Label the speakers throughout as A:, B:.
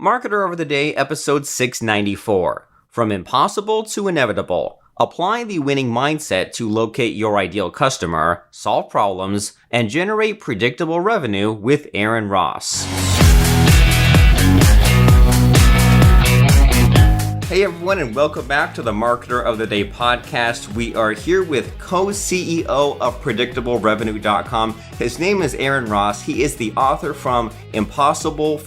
A: Marketer of the Day, episode 694. From impossible to inevitable. Apply the winning mindset to locate your ideal customer, solve problems, and generate predictable revenue with Aaron Ross. Hey everyone, and welcome back to the Marketer of the Day podcast. We are here with co-CEO of PredictableRevenue.com. His name is Aaron Ross. He is the author From Impossible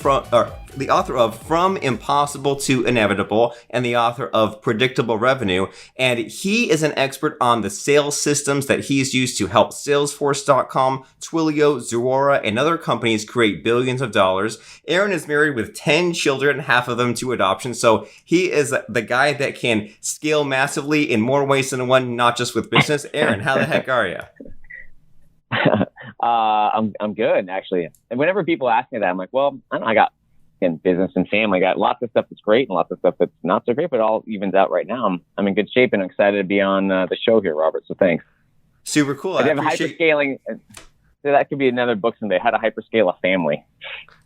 A: to Inevitable, and the author of Predictable Revenue. And he is an expert on the sales systems that he's used to help Salesforce.com, Twilio, Zuora, and other companies create billions of dollars. Aaron is married with 10 children, half of them to adoption. So he is the guy that can scale massively in more ways than one, not just with business. Aaron, how the heck are you?
B: I'm good, actually. And whenever people ask me that, I'm like, well, I don't know, I got in business and family, I got lots of stuff that's great and lots of stuff that's not so great, but it all evens out right now. I'm in good shape and I'm excited to be on the show here, Robert. So thanks.
A: Super cool.
B: I have hyperscaling. So that could be another book someday, how to hyperscale a family.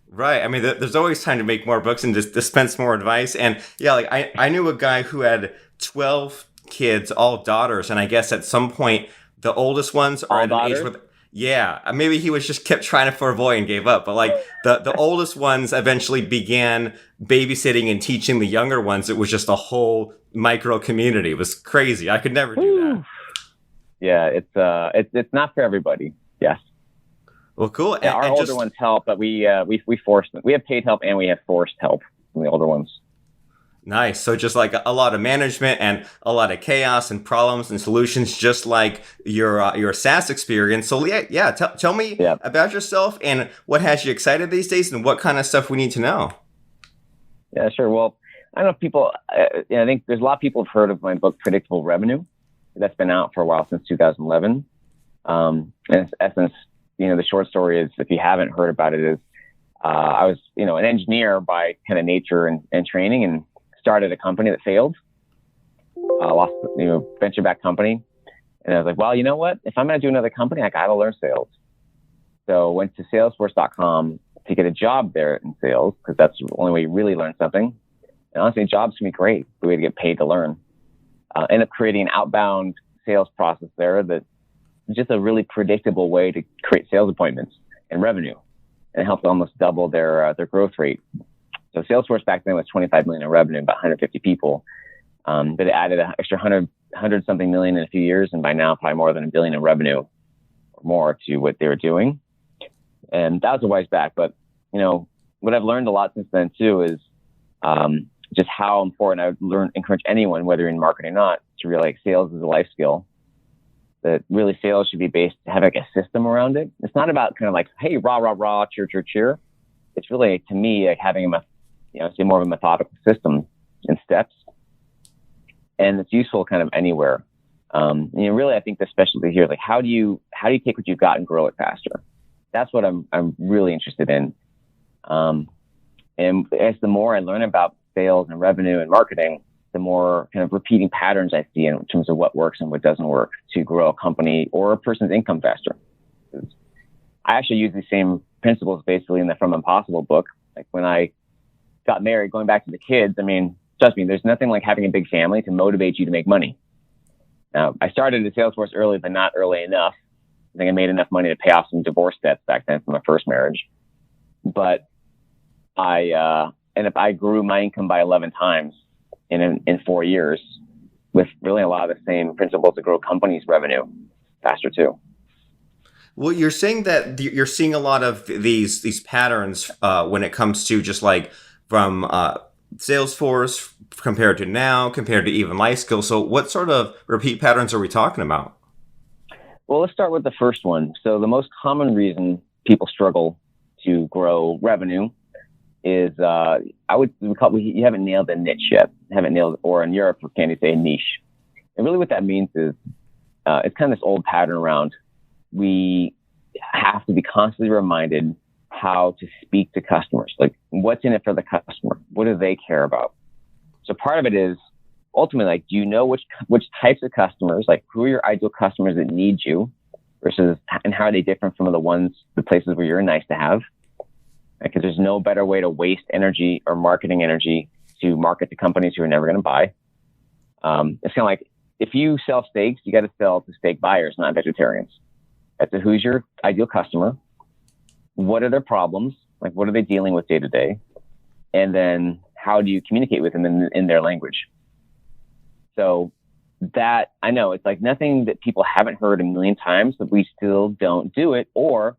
A: Right. I mean, there's always time to make more books and just dispense more advice. And yeah, like I knew a guy who had 12 kids, all daughters. And I guess at some point, the oldest ones are at an age where, yeah, maybe he was just kept trying for a boy and gave up. But like the oldest ones eventually began babysitting and teaching the younger ones. It was just a whole micro community. It was crazy. I could never do that.
B: Yeah, it's not for everybody. Yes.
A: Well, cool.
B: Yeah, our older ones help, but we force them. We have paid help and we have forced help from the older ones.
A: Nice. So just like a lot of management and a lot of chaos and problems and solutions, just like your SaaS experience. So tell me about yourself and what has you excited these days and what kind of stuff we need to know.
B: Yeah, sure. Well, I don't know if people, I think there's a lot of people have heard of my book, Predictable Revenue. That's been out for a while, since 2011. In essence, the short story is, if you haven't heard about it, is I was, an engineer by kind of nature and training, and started a company that failed, lost, venture-backed company. And I was like, well, you know what? If I'm going to do another company, I got to learn sales. So went to Salesforce.com to get a job there in sales, because that's the only way you really learn something. And honestly, jobs can be great. The way to get paid to learn. End up creating an outbound sales process there that is just a really predictable way to create sales appointments and revenue, and helped almost double their growth rate. So Salesforce back then was 25 million in revenue, about 150 people. But it added an extra 100 something million in a few years. And by now, probably more than $1 billion in revenue or more to what they were doing. And that was a ways back. But, what I've learned a lot since then too is just how important. I would encourage anyone, whether in marketing or not, to realize sales is a life skill. That really sales should be based, have like a system around it. It's not about kind of like, hey, rah, rah, rah, cheer, cheer, cheer. It's really, to me, like having more of a methodical system and steps. And it's useful kind of anywhere. Really, I think the specialty here is like, how do you take what you've got and grow it faster? That's what I'm really interested in. And as the more I learn about sales and revenue and marketing, the more kind of repeating patterns I see in terms of what works and what doesn't work to grow a company or a person's income faster. I actually use the same principles basically in the From Impossible book. Like when I got married, going back to the kids, trust me, there's nothing like having a big family to motivate you to make money. Now, I started at Salesforce early, but not early enough. I think I made enough money to pay off some divorce debts back then from my first marriage. But I grew my income by 11 times in 4 years, with really a lot of the same principles to grow companies' revenue faster too.
A: Well, you're saying that you're seeing a lot of these patterns when it comes to just like from Salesforce compared to now, compared to even life skills. So what sort of repeat patterns are we talking about?
B: Well, let's start with the first one. So the most common reason people struggle to grow revenue is you haven't nailed a niche yet. Or in Europe, can you say niche? And really what that means is it's kind of this old pattern around we have to be constantly reminded how to speak to customers. Like, what's in it for the customer? What do they care about? So part of it is ultimately, like, do you know which types of customers, like who are your ideal customers that need you versus, and how are they different from the places where you're nice to have? because there's no better way to waste energy or marketing energy to market to companies who are never going to buy. It's kind of like, if you sell steaks, you got to sell to steak buyers, not vegetarians. So who's your ideal customer? What are their problems? Like, what are they dealing with day to day? And then how do you communicate with them in their language? So that, I know it's like nothing that people haven't heard a million times, but we still don't do it, or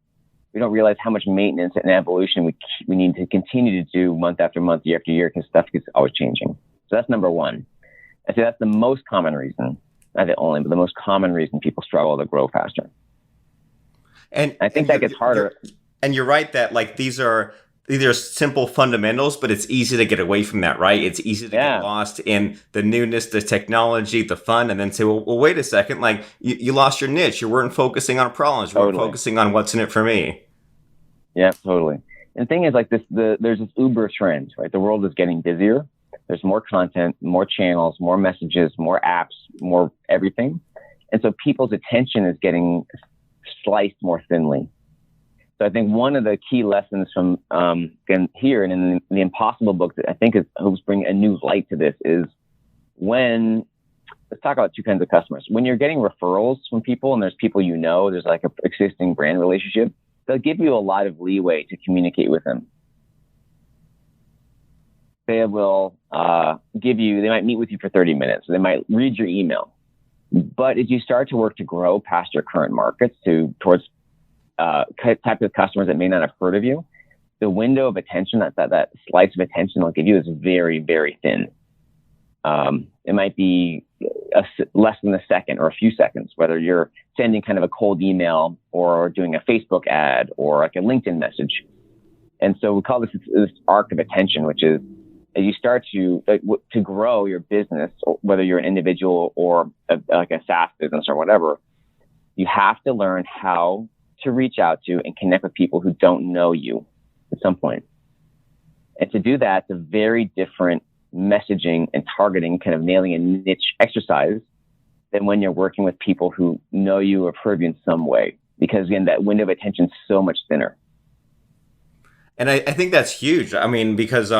B: we don't realize how much maintenance and evolution we need to continue to do month after month, year after year, because stuff is always changing. So that's number one. I say that's the most common reason, not the only, but the most common reason people struggle to grow faster.
A: And
B: I think that gets harder.
A: And you're right that like these are simple fundamentals, but it's easy to get away from that, right? It's easy to get lost in the newness, the technology, the fun, and then say, well wait a second, like you lost your niche. You weren't focusing on problems. You weren't focusing on what's in it for me. Yeah,
B: totally. And the thing is, like there's this Uber trend, right? The world is getting busier. There's more content, more channels, more messages, more apps, more everything. And so people's attention is getting sliced more thinly. So I think one of the key lessons from here and in the Impossible book that I think helps bring a new light to this is let's talk about two kinds of customers. When you're getting referrals from people and there's people there's like an existing brand relationship, they'll give you a lot of leeway to communicate with them. They will they might meet with you for 30 minutes. They might read your email. But as you start to work to grow past your current markets towards type of customers that may not have heard of you, the window of attention, that slice of attention they'll give you is very, very thin. It might be less than a second or a few seconds, whether you're sending kind of a cold email or doing a Facebook ad or like a LinkedIn message. And so we call this arc of attention, which is as you start to grow your business, whether you're an individual or like a SaaS business or whatever, you have to learn how to reach out to and connect with people who don't know you at some point. And to do that, it's a very different messaging and targeting, kind of nailing a niche exercise than when you're working with people who know you or have heard you in some way. Because again, that window of attention is so much thinner.
A: And I think that's huge. I mean, because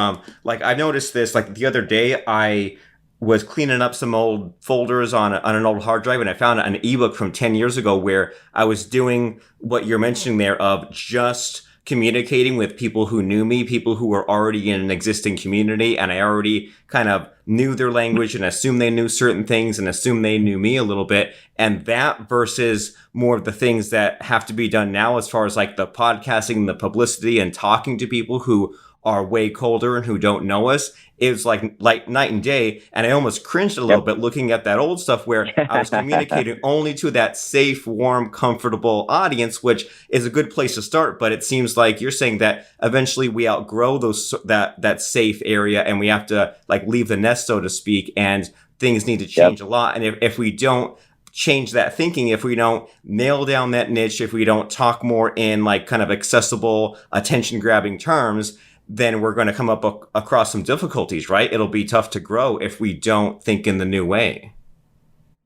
A: like I noticed this, like the other day, I was cleaning up some old folders on an old hard drive, and I found an ebook from 10 years ago where I was doing what you're mentioning there of just communicating with people who knew me, people who were already in an existing community, and I already kind of knew their language and assumed they knew certain things and assumed they knew me a little bit. And that versus more of the things that have to be done now as far as like the podcasting, the publicity, and talking to people who are way colder and who don't know us, is like night and day. And I almost cringed a little bit looking at that old stuff where I was communicating only to that safe, warm, comfortable audience, which is a good place to start. But it seems like you're saying that eventually we outgrow that safe area and we have to like leave the nest, so to speak, and things need to change a lot. And if we don't change that thinking, if we don't nail down that niche, if we don't talk more in like kind of accessible, attention grabbing terms, then we're going to come up across some difficulties, right? It'll be tough to grow if we don't think in the new way.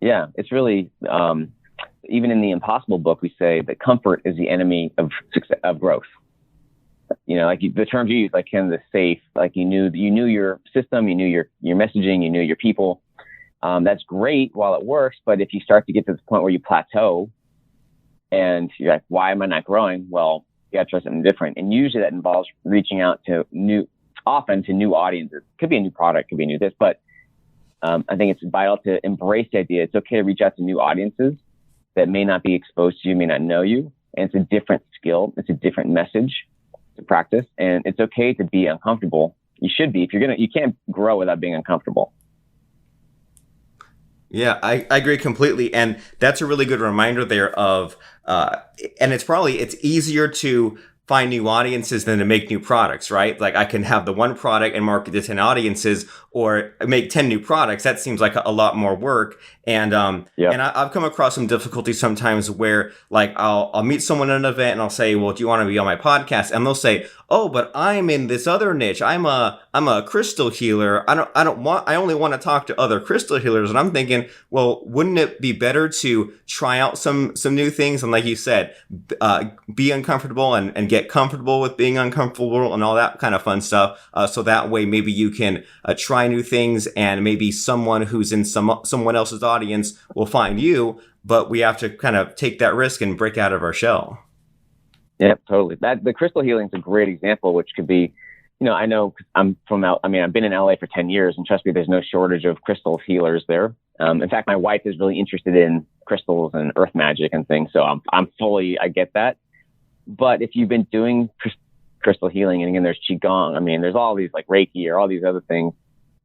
A: Yeah,
B: it's really, even in the Impossible book, we say that comfort is the enemy of success, of growth. You know, like the terms you use, like kind of the safe, like you knew your system, you knew your messaging, you knew your people. That's great while it works, but if you start to get to the point where you plateau and you're like, why am I not growing? Well, you got to try something different. And usually that involves reaching out to new audiences. Could be a new product, could be new this, but I think it's vital to embrace the idea. It's okay to reach out to new audiences that may not be exposed to you, may not know you. And it's a different skill. It's a different message to practice. And it's okay to be uncomfortable. You should be. You can't grow without being uncomfortable.
A: Yeah, I agree completely. And that's a really good reminder there of, and it's easier to find new audiences than to make new products, right? Like I can have the one product and market to 10 audiences or make 10 new products. That seems like a lot more work. And, and I've come across some difficulties sometimes where like I'll meet someone at an event and I'll say, well, do you want to be on my podcast? And they'll say, oh, but I'm in this other niche. I'm a I'm a crystal healer. I only want to talk to other crystal healers. And I'm thinking, well, wouldn't it be better to try out some new things? And like you said, be uncomfortable and get comfortable with being uncomfortable and all that kind of fun stuff. So that way, maybe you can try new things, and maybe someone who's in someone else's audience will find you. But we have to kind of take that risk and break out of our shell.
B: Yeah, totally. The crystal healing is a great example, which could be, I know 'cause I'm from out. I mean, I've been in LA for 10 years, and trust me, there's no shortage of crystal healers there. In fact, my wife is really interested in crystals and earth magic and things. So I get that. But if you've been doing crystal healing, and again, there's Qigong, I mean, there's all these like Reiki or all these other things,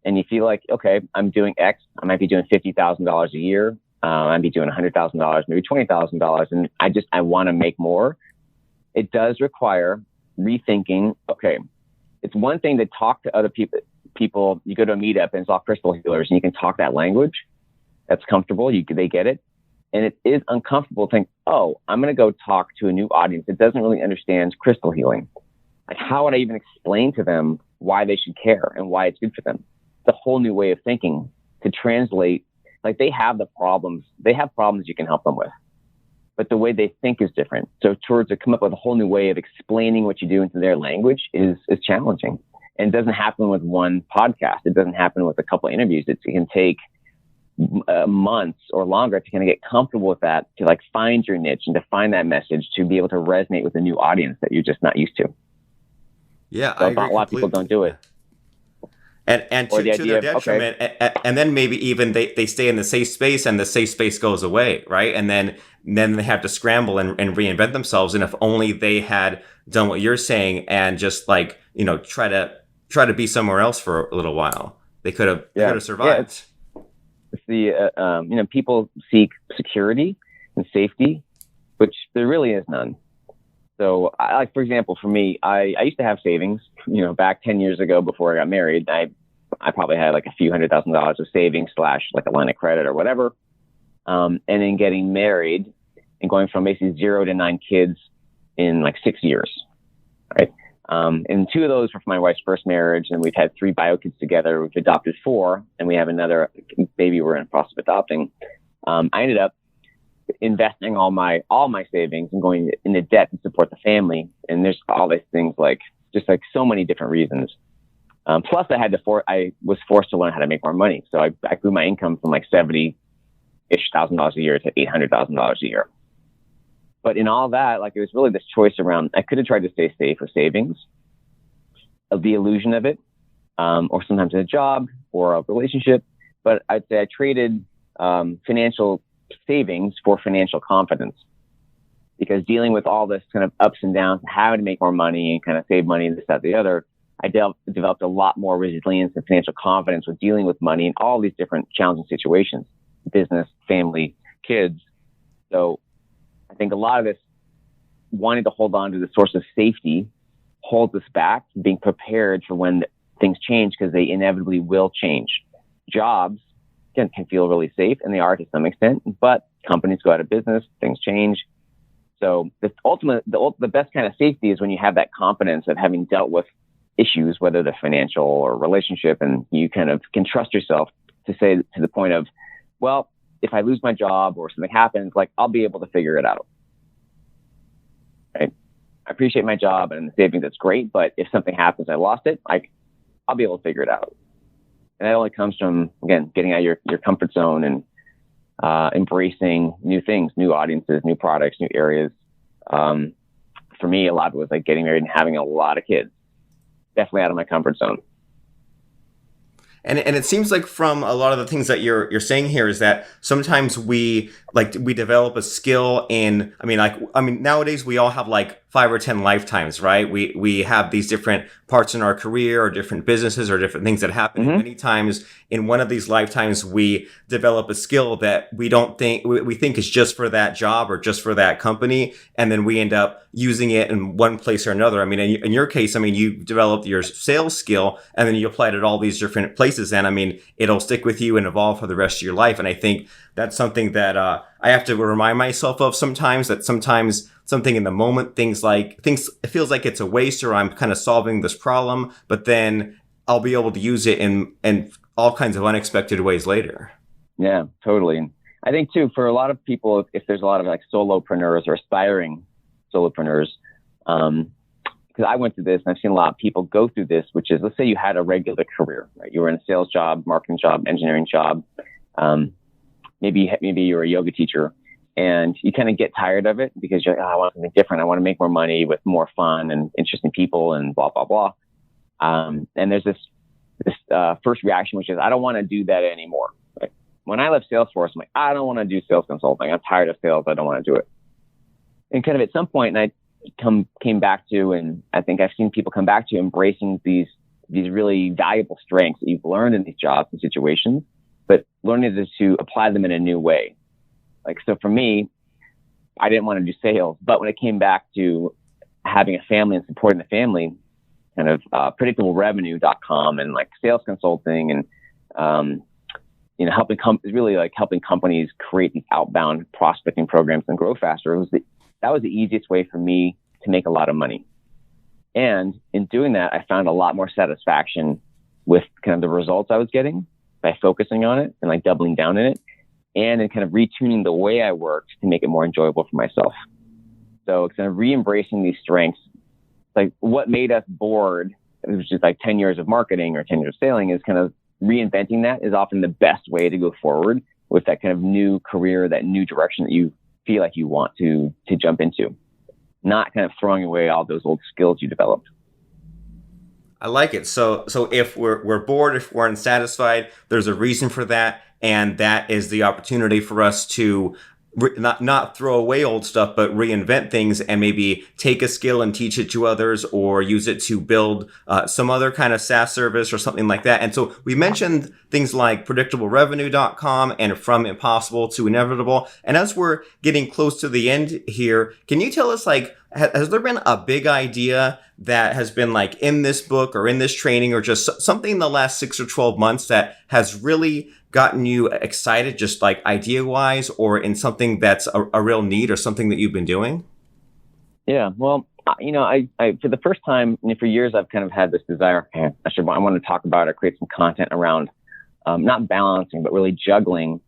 B: and you feel like, okay, I'm doing X, I might be doing $50,000 a year. I might be doing $100,000, maybe $20,000. And I want to make more. It does require rethinking. Okay, it's one thing to talk to other people. You go to a meetup and it's all crystal healers, and you can talk that language. That's comfortable. They get it. And it is uncomfortable to think, oh, I'm going to go talk to a new audience that doesn't really understand crystal healing. Like, how would I even explain to them why they should care and why it's good for them? It's a whole new way of thinking to translate. Like, they have problems you can help them with, but the way they think is different. So to come up with a whole new way of explaining what you do into their language is challenging. And it doesn't happen with one podcast. It doesn't happen with a couple of interviews. It can take months or longer to kind of get comfortable with that, to like find your niche and to find that message, to be able to resonate with a new audience that you're just not used to.
A: Yeah,
B: so a lot of people don't do it.
A: And to their detriment, okay. And then maybe even they stay in the safe space, and the safe space goes away, right? And then they have to scramble and reinvent themselves. And if only they had done what you're saying and just like, try to be somewhere else for a little while, they could have survived.
B: Yeah, it's the people seek security and safety, which there really is none. So, for example, for me, I used to have savings, back 10 years ago before I got married. I probably had like a few $100,000 of savings / like a line of credit or whatever. And then getting married and going from basically 0 to 9 kids in like 6 years, right? And 2 of those were from my wife's first marriage, and we've had 3 bio kids together. We've adopted 4, and we have another baby we're in the process of adopting. I ended up investing all my savings and going into debt to support the family. And there's all these things just so many different reasons. Plus I was forced to learn how to make more money. So I grew my income from like $70,000 a year to $800,000 a year. But in all that, it was really this choice around, I could have tried to stay safe with savings, of the illusion of it, or sometimes a job or a relationship. But I'd say I traded financial savings for financial confidence, because dealing with all this kind of ups and downs, having to make more money and kind of save money and this, that, the other, I developed a lot more resilience and financial confidence with dealing with money in all these different challenging situations, business, family, kids. So I think a lot of this wanting to hold on to the source of safety holds us back from being prepared for when things change, because they inevitably will change. Jobs can feel really safe, and they are to some extent, but companies go out of business, things change. So the best kind of safety is when you have that confidence of having dealt with issues, whether they're financial or relationship, and you kind of can trust yourself to say, to the point of, well, if I lose my job or something happens, I'll be able to figure it out. Right? I appreciate my job and the savings, that's great, but if something happens, I lost it, I'll be able to figure it out. And that only comes from, again, getting out of your comfort zone and embracing new things, new audiences, new products, new areas. For me, a lot of it was like getting married and having a lot of kids. Definitely out of my comfort zone.
A: And it seems like from a lot of the things that you're saying here is that sometimes we develop a skill in, nowadays we all have 5 or 10 lifetimes, right? We have these different parts in our career or different businesses or different things that happen. Mm-hmm. And many times in one of these lifetimes, we develop a skill that we think is just for that job or just for that company. And then we end up using it in one place or another. In your case, you developed your sales skill and then you applied it at all these different places. And it'll stick with you and evolve for the rest of your life. And I think that's something that I have to remind myself of sometimes, that sometimes something in the moment, things it feels like it's a waste or I'm kind of solving this problem. But then I'll be able to use it in all kinds of unexpected ways later.
B: Yeah, totally. I think too, for a lot of people, if there's a lot of like solopreneurs or aspiring solopreneurs, because I went through this and I've seen a lot of people go through this, which is, let's say you had a regular career, right? You were in a sales job, marketing job, engineering job. Maybe you were a yoga teacher, and you kind of get tired of it because you're like, oh, I want something different. I want to make more money with more fun and interesting people and blah, blah, blah. And there's this first reaction, which is, I don't want to do that anymore. Like, when I left Salesforce, I'm like, I don't want to do sales consulting. I'm tired of sales. I don't want to do it. And kind of at some point, and I came back to, and I think I've seen people come back to embracing these really valuable strengths that you've learned in these jobs and situations, but learning to apply them in a new way. Like, so for me, I didn't want to do sales, but when it came back to having a family and supporting the family, kind of predictablerevenue.com and like sales consulting and, helping companies create these outbound prospecting programs and grow faster. That was the easiest way for me to make a lot of money. And in doing that, I found a lot more satisfaction with kind of the results I was getting by focusing on it and like doubling down in it, and in kind of retuning the way I worked to make it more enjoyable for myself. So it's kind of re-embracing these strengths. Like, what made us bored, which is like 10 years of marketing or 10 years of selling, is kind of reinventing that is often the best way to go forward with that kind of new career, that new direction that you feel like you want to jump into, not kind of throwing away all those old skills you developed.
A: I like it. So if we're bored, if we're unsatisfied, there's a reason for that. And that is the opportunity for us to not throw away old stuff, but reinvent things and maybe take a skill and teach it to others, or use it to build some other kind of SaaS service or something like that. And so we mentioned things like predictablerevenue.com and From Impossible to Inevitable. And as we're getting close to the end here, can you tell us, like, has there been a big idea that has been like in this book or in this training or just something in the last 6 or 12 months that has really gotten you excited, just like idea wise, or in something that's a real need or something that you've been doing?
B: Yeah, well, I for the first time, for years, I've kind of had this desire. I want to talk about or create some content around not balancing, but really juggling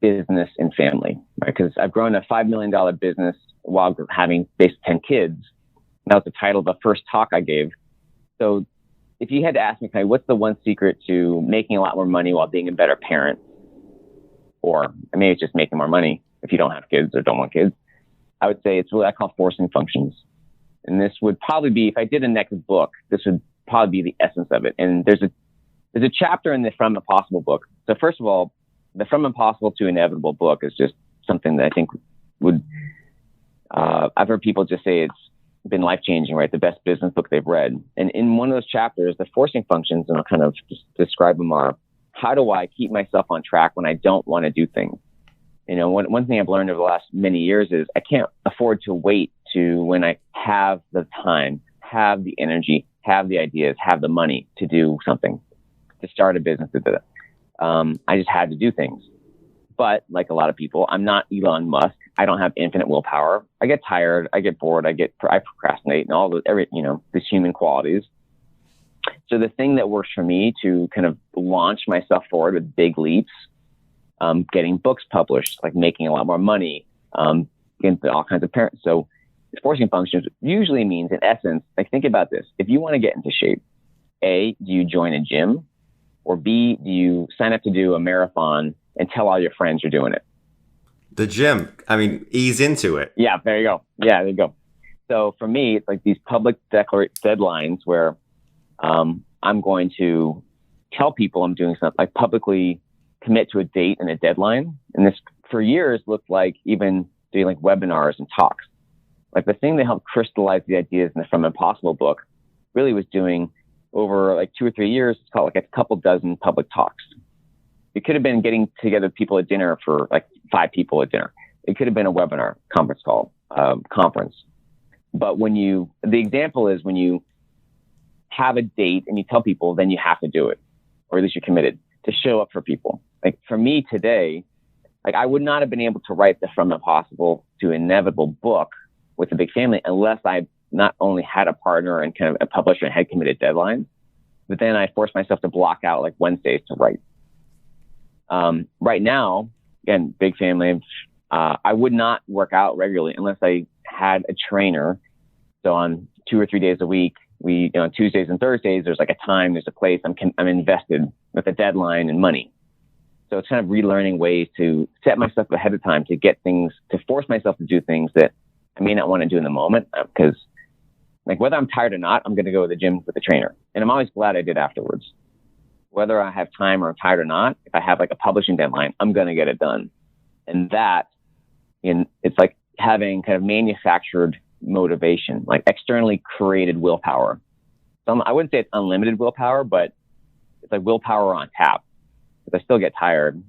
B: business and family, right? Because I've grown a $5 million business while having basically 10 kids. That was the title of the first talk I gave. So if you had to ask me, what's the one secret to making a lot more money while being a better parent? Or maybe it's just making more money if you don't have kids or don't want kids. I would say it's what I call forcing functions. And this would probably be, if I did a next book, this would probably be the essence of it. And there's a chapter in the From Impossible book. So first of all, the From Impossible to Inevitable book is just something that I think would, I've heard people just say it's been life-changing, right? The best business book they've read. And in one of those chapters, the forcing functions, and I'll kind of just describe them, are, how do I keep myself on track when I don't want to do things? One thing I've learned over the last many years is I can't afford to wait to when I have the time, have the energy, have the ideas, have the money to do something, to start a business. I just had to do things. But like a lot of people, I'm not Elon Musk. I don't have infinite willpower. I get tired. I get bored. I procrastinate, and all these human qualities. So the thing that works for me to kind of launch myself forward with big leaps, getting books published, like making a lot more money, into all kinds of parents. So forcing functions usually means, in essence, like, think about this. If you want to get into shape, A, do you join a gym? Or B, do you sign up to do a marathon and tell all your friends you're doing it?
A: The gym. Ease into it.
B: Yeah, there you go. Yeah, there you go. So for me, it's like these public deadlines where I'm going to tell people I'm doing something, like publicly commit to a date and a deadline. And this, for years, looked like even doing like webinars and talks. Like, the thing that helped crystallize the ideas in the From Impossible book really was doing, over like 2 or 3 years, it's called like a couple dozen public talks. It could have been getting together people at dinner for like 5 people at dinner. It could have been a webinar, conference call, conference. But the example is when you have a date and you tell people, then you have to do it, or at least you're committed to show up for people. Like, for me today, like, I would not have been able to write the From Impossible to Inevitable book with a big family unless I not only had a partner and kind of a publisher and had committed deadlines, but then I force myself to block out like Wednesdays to write. Right now, again, big family. I would not work out regularly unless I had a trainer. So on 2 or 3 days a week, on Tuesdays and Thursdays, there's like a time, there's a place I'm invested with a deadline and money. So it's kind of relearning ways to set myself ahead of time to get things, to force myself to do things that I may not want to do in the moment, because like whether I'm tired or not, I'm going to go to the gym with the trainer. And I'm always glad I did afterwards. Whether I have time or I'm tired or not, if I have like a publishing deadline, I'm going to get it done. And it's like having kind of manufactured motivation, like externally created willpower. I wouldn't say it's unlimited willpower, but it's like willpower on tap. Because I still get tired.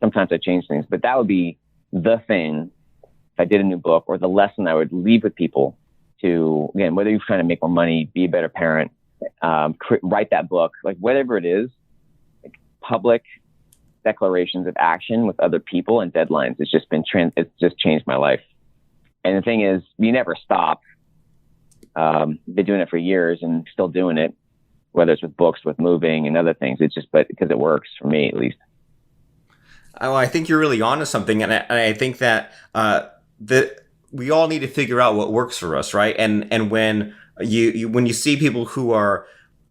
B: Sometimes I change things, but that would be the thing if I did a new book, or the lesson I would leave with people to, again, whether you're trying to make more money, be a better parent, write that book, like whatever it is, like public declarations of action with other people and deadlines. It's just changed my life. And the thing is, you never stop. Been doing it for years and still doing it, whether it's with books, with moving and other things. It's just, but because it works for me, at least.
A: Oh, I think you're really onto something. And I think that, we all need to figure out what works for us. Right. And when you see people who are,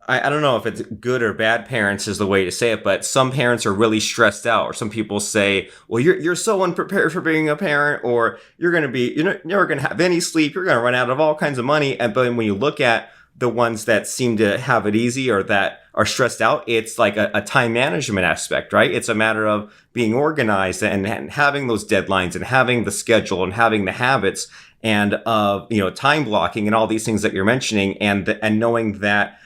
A: I don't know if it's good or bad parents is the way to say it, but some parents are really stressed out, or some people say, well, you're so unprepared for being a parent, or you're never going to have any sleep. You're going to run out of all kinds of money. But when you look at the ones that seem to have it easy or that are stressed out, it's like a time management aspect, right? It's a matter of being organized and having those deadlines and having the schedule and having the habits and time blocking and all these things that you're mentioning, and knowing that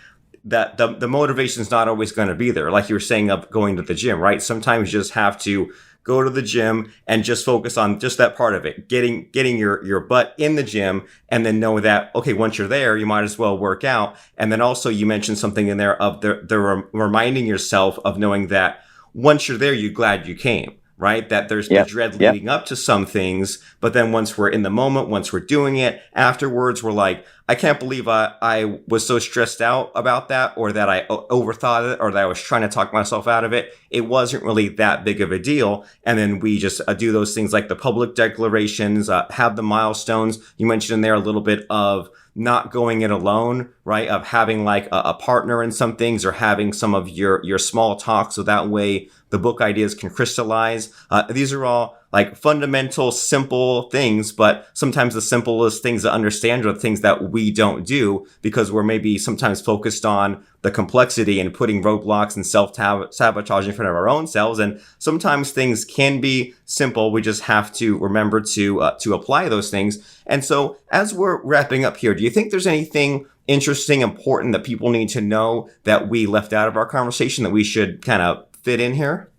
A: the motivation is not always going to be there. Like you were saying, of going to the gym, right? Sometimes you just have to go to the gym and just focus on just that part of it, getting your butt in the gym, and then know that, okay, once you're there, you might as well work out. And then also you mentioned something in there of the reminding yourself of knowing that once you're there, you're glad you came. Right? That there's the dread leading up to some things, but then once we're in the moment, once we're doing it, afterwards, we're like, I can't believe I was so stressed out about that, or that I overthought it, or that I was trying to talk myself out of it. It wasn't really that big of a deal. And then we just do those things like the public declarations, have the milestones. You mentioned in there a little bit of not going it alone, right? Of having like a partner in some things, or having some of your small talks, so that way the book ideas can crystallize. These are all like fundamental, simple things, but sometimes the simplest things to understand are the things that we don't do, because we're maybe sometimes focused on the complexity and putting roadblocks and self-sabotage in front of our own selves. And sometimes things can be simple. We just have to remember to apply those things. And so as we're wrapping up here, do you think there's anything interesting, important that people need to know that we left out of our conversation that we should kind of fit in here?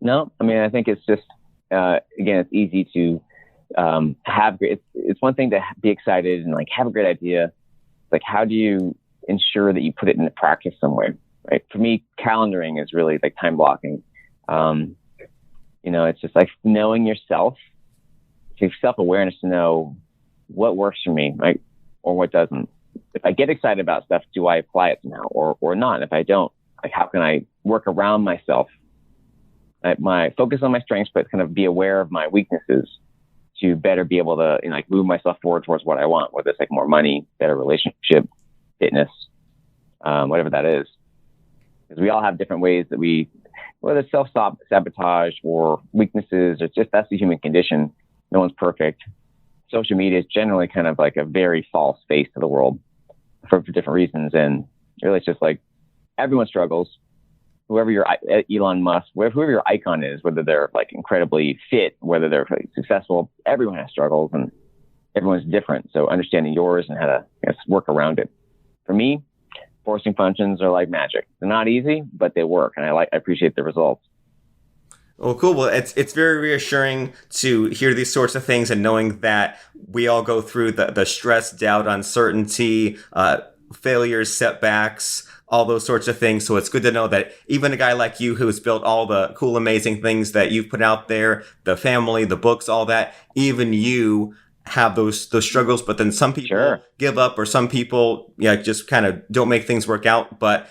B: No, I mean, I think it's just, again, it's easy to have great, it's one thing to be excited and like have a great idea. Like, how do you ensure that you put it into practice somewhere, right? For me, calendaring is really like time blocking. It's just like knowing yourself, self-awareness to know what works for me, right? Or what doesn't. If I get excited about stuff, do I apply it now or not? If I don't, like, how can I work around myself? My focus on my strengths, but kind of be aware of my weaknesses to better be able to move myself forward towards what I want, whether it's like more money, better relationship, fitness, whatever that is. Because we all have different ways that whether it's self-sabotage or weaknesses, or just that's the human condition. No one's perfect. Social media is generally kind of like a very false face to the world for different reasons. And really it's just like everyone struggles. Whoever your Elon Musk, whoever your icon is, whether they're like incredibly fit, whether they're like successful, everyone has struggles and everyone's different. So understanding yours and how to work around it. For me, forcing functions are like magic. They're not easy, but they work, and I appreciate the results.
A: Well, cool. Well, it's very reassuring to hear these sorts of things, and knowing that we all go through the stress, doubt, uncertainty, failures, setbacks, all those sorts of things. So it's good to know that even a guy like you who's built all the cool, amazing things that you've put out there, the family, the books, all that, even you have those struggles, but then some people give up, or some people just kind of don't make things work out. But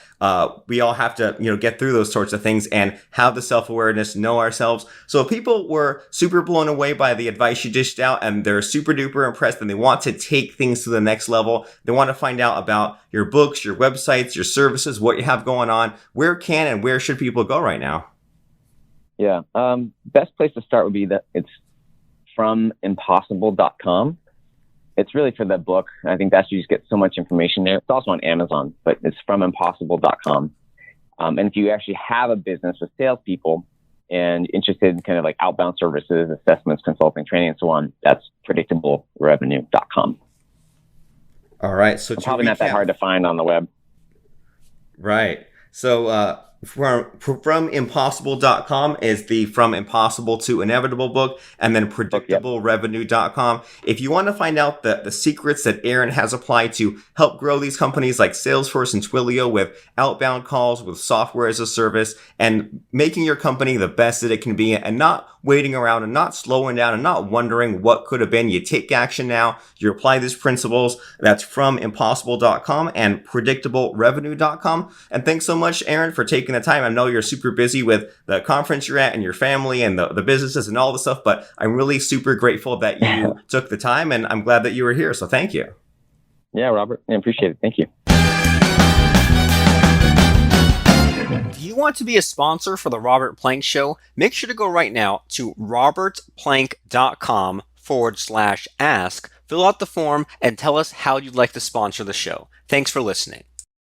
A: we all have to get through those sorts of things and have the self-awareness, know ourselves. So if people were super blown away by the advice you dished out and they're super duper impressed and they want to take things to the next level, they want to find out about your books, your websites, your services, what you have going on, where can and where should people go right now?
B: Yeah. Best place to start would be that it's fromimpossible.com. It's really for the book. I think that's, you just get so much information there. It's also on Amazon, but it's fromimpossible.com. And if you actually have a business with salespeople and interested in kind of like outbound services, assessments, consulting, training, and so on, that's predictablerevenue.com.
A: All right. So
B: probably not that hard to find on the web.
A: Right. So from impossible.com is the From Impossible to Inevitable book, and then predictablerevenue.com. If you want to find out the secrets that Aaron has applied to help grow these companies like Salesforce and Twilio with outbound calls, with software as a service, and making your company the best that it can be, and not waiting around and not slowing down and not wondering what could have been, you take action now. You apply these principles. That's from impossible.com and predictablerevenue.com. And thanks so much, Aaron, for taking the time. I know you're super busy with the conference you're at and your family and the businesses and all the stuff, but I'm really super grateful that you took the time, and I'm glad that you were here. So thank you.
B: Yeah, Robert. I appreciate it. Thank you.
C: Do you want to be a sponsor for the Robert Plank Show? Make sure to go right now to robertplank.com/ask, fill out the form, and tell us how you'd like to sponsor the show. Thanks for listening.